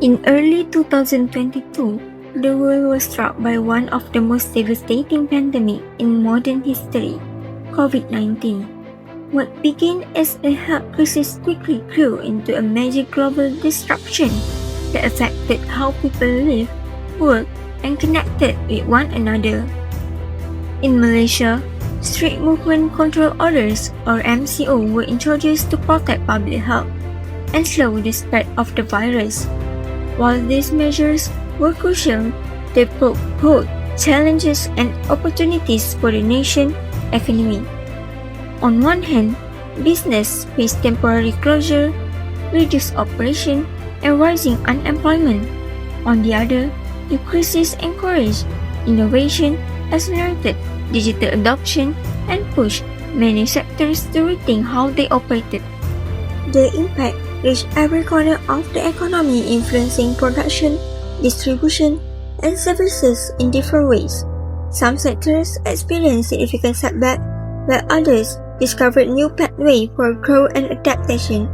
In early 2022, the world was struck by one of the most devastating pandemics in modern history, Covid-19. What began as a health crisis quickly grew into a major global disruption that affected how people live, work, and connected with one another. In Malaysia, strict movement control orders or MCO were introduced to protect public health and slow the spread of the virus. While these measures were crucial, they brought both challenges and opportunities for the nation's economy. On one hand, business faced temporary closure, reduced operation, and rising unemployment. On the other, the crisis encouraged innovation, accelerated digital adoption, and pushed many sectors to rethink how they operated. The impact reached every corner of the economy, influencing production, distribution, and services in different ways. Some sectors experienced significant setbacks, while others discovered new pathways for growth and adaptation.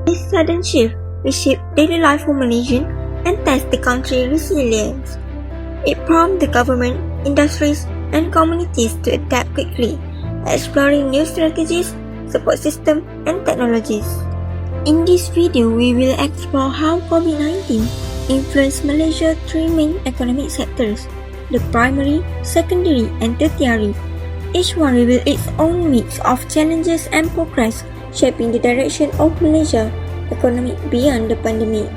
This sudden shift reshaped daily life for Malaysians and tested the country's resilience. It prompted the government, industries, and communities to adapt quickly, exploring new strategies, support systems, and technologies. In this video, we will explore how COVID-19 influenced Malaysia's three main economic sectors: the primary, secondary, and tertiary. Each one reveals its own mix of challenges and progress, shaping the direction of Malaysia's economy beyond the pandemic.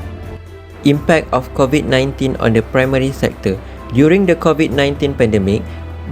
Impact of COVID-19 on the primary sector. During the COVID-19 pandemic,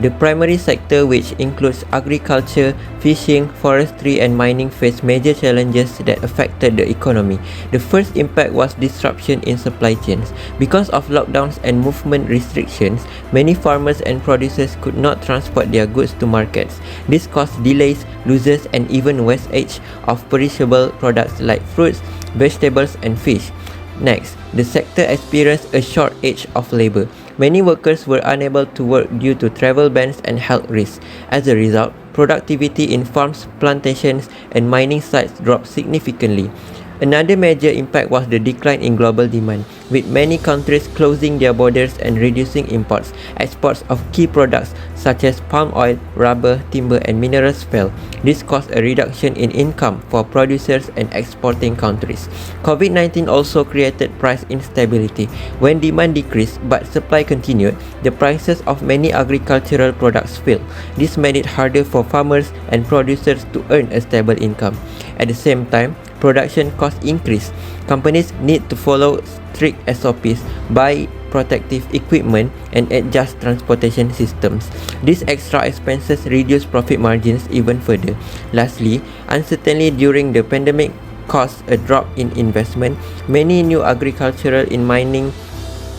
the primary sector, which includes agriculture, fishing, forestry, and mining, faced major challenges that affected the economy. The first impact was disruption in supply chains. Because of lockdowns and movement restrictions, many farmers and producers could not transport their goods to markets. This caused delays, losses, and even wastage of perishable products like fruits, vegetables, and fish. Next, the sector experienced a shortage of labor. Many workers were unable to work due to travel bans and health risks. As a result, productivity in farms, plantations, and mining sites dropped significantly. Another major impact was the decline in global demand, with many countries closing their borders and reducing imports. Exports of key products such as palm oil, rubber, timber, and minerals fell. This caused a reduction in income for producers and exporting countries. COVID-19 also created price instability. When demand decreased but supply continued, the prices of many agricultural products fell. This made it harder for farmers and producers to earn a stable income. At the same time, production costs increase. Companies need to follow strict SOPs, buy protective equipment, and adjust transportation systems. These extra expenses reduce profit margins even further. Lastly, uncertainty during the pandemic caused a drop in investment. Many new agricultural and mining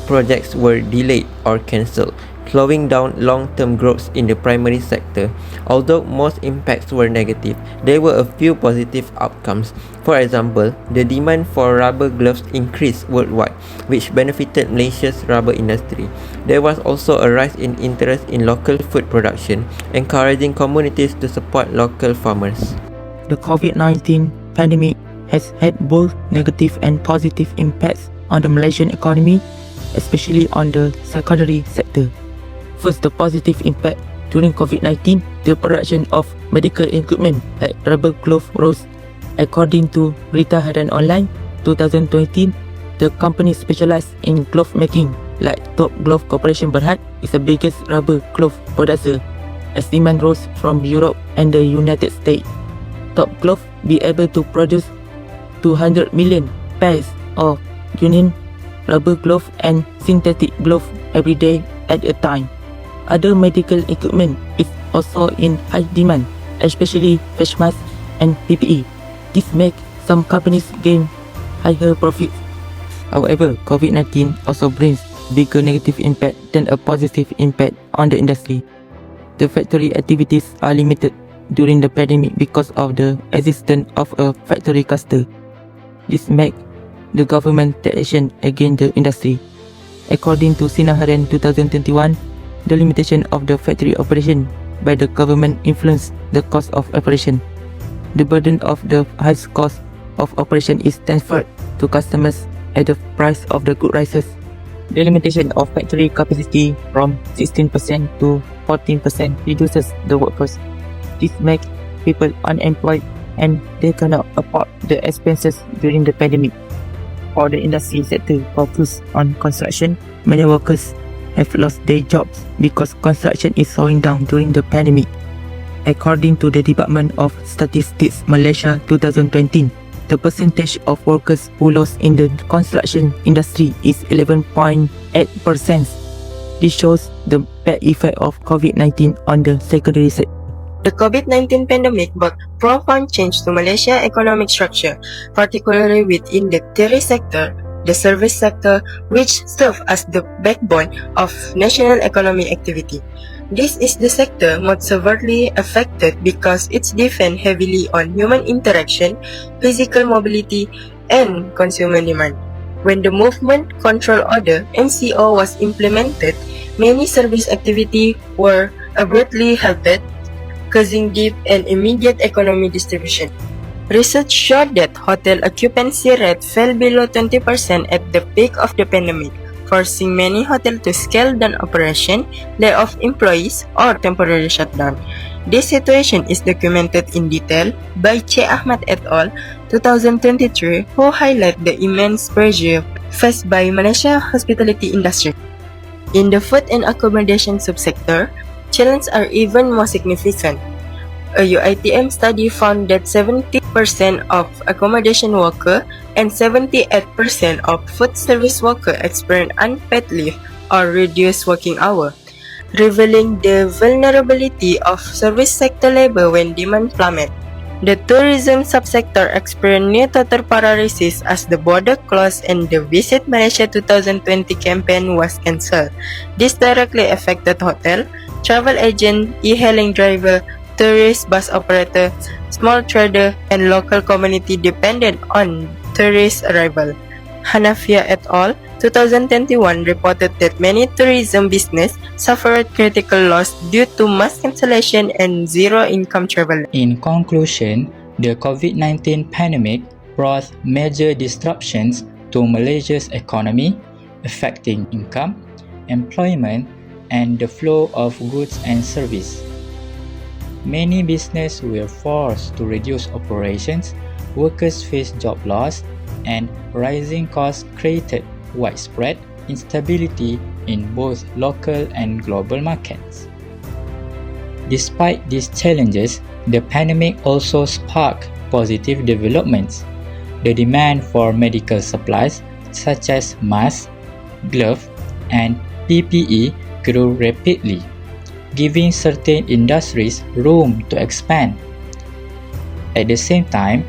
projects were delayed or cancelled, slowing down long-term growth in the primary sector. Although most impacts were negative, there were a few positive outcomes. For example, the demand for rubber gloves increased worldwide, which benefited Malaysia's rubber industry. There was also a rise in interest in local food production, encouraging communities to support local farmers. The COVID-19 pandemic has had both negative and positive impacts on the Malaysian economy, especially on the secondary sector. First, the positive impact. During COVID-19, the production of medical equipment like rubber gloves rose. According to Berita Harian Online 2020, the company specialized in glove making like Top Glove Corporation Berhad is the biggest rubber glove producer, as demand rose from Europe and the United States. Top Glove be able to produce 200 million pairs of genuine rubber glove and synthetic glove every day at a time. Other medical equipment is also in high demand, especially face masks and PPE. This makes some companies gain higher profits. However, COVID-19 also brings bigger negative impact than a positive impact on the industry. The factory activities are limited during the pandemic because of the existence of a factory cluster. This makes the government take action against the industry. According to Sinar Harian 2021, the limitation of the factory operation by the government influenced the cost of operation. The burden of the highest cost of operation is transferred to customers as the price of the good rises. The limitation of factory capacity from 16% to 14% reduces the workforce. This makes people unemployed and they cannot afford the expenses during the pandemic. For the industry sector focused on construction, many workers have lost their jobs because construction is slowing down during the pandemic. According to the Department of Statistics Malaysia 2020, the percentage of workers who lost in the construction industry is 11.8%. This shows the bad effect of COVID-19 on the secondary sector. The COVID-19 pandemic brought profound change to Malaysia's economic structure, particularly within the tourist sector, the service sector, which serve as the backbone of national economic activity. This is the sector most severely affected because it depends heavily on human interaction, physical mobility, and consumer demand. When the Movement Control Order (MCO) was implemented, many service activities were abruptly halted, causing deep and immediate economic distribution. Research showed that hotel occupancy rate fell below 20% at the peak of the pandemic, forcing many hotels to scale down operation, lay off employees, or temporarily shut down. This situation is documented in detail by Che Ahmad et al. 2023, who highlight the immense pressure faced by Malaysia hospitality industry. In the food and accommodation subsector, challenges are even more significant. A UiTM study found that 70% of accommodation workers and 78% of food service workers experience unpaid leave or reduced working hours, revealing the vulnerability of service sector labor when demand plummets. The tourism subsector experienced near total paralysis as the border closed and the Visit Malaysia 2020 campaign was cancelled. This directly affected hotel, travel agent, e-hailing driver, tourist bus operator, small trader, and local community dependent on tourist arrival. Hanafia et al. 2021 reported that many tourism business suffered critical loss due to mass cancellation and zero-income travel. In conclusion, the COVID-19 pandemic brought major disruptions to Malaysia's economy, affecting income, employment, and the flow of goods and services. Many businesses were forced to reduce operations, workers faced job loss, and rising costs created widespread instability in both local and global markets. Despite these challenges, the pandemic also sparked positive developments. The demand for medical supplies such as masks, gloves, and PPE grew rapidly, giving certain industries room to expand. At the same time,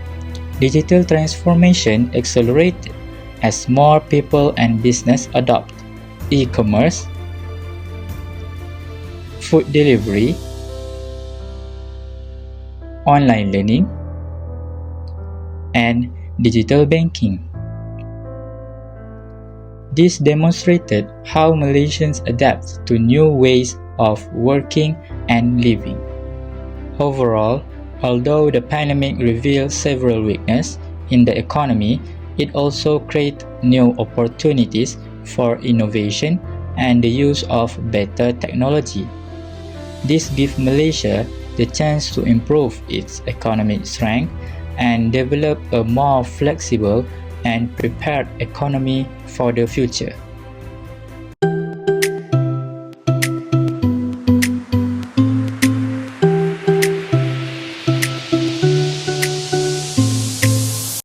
digital transformation accelerated as more people and business adopt e-commerce, food delivery, online learning, and digital banking. This demonstrated how Malaysians adapt to new ways of working and living. Overall, although the pandemic revealed several weaknesses in the economy, it also created new opportunities for innovation and the use of better technology. This gives Malaysia the chance to improve its economic strength and develop a more flexible and prepared economy for the future.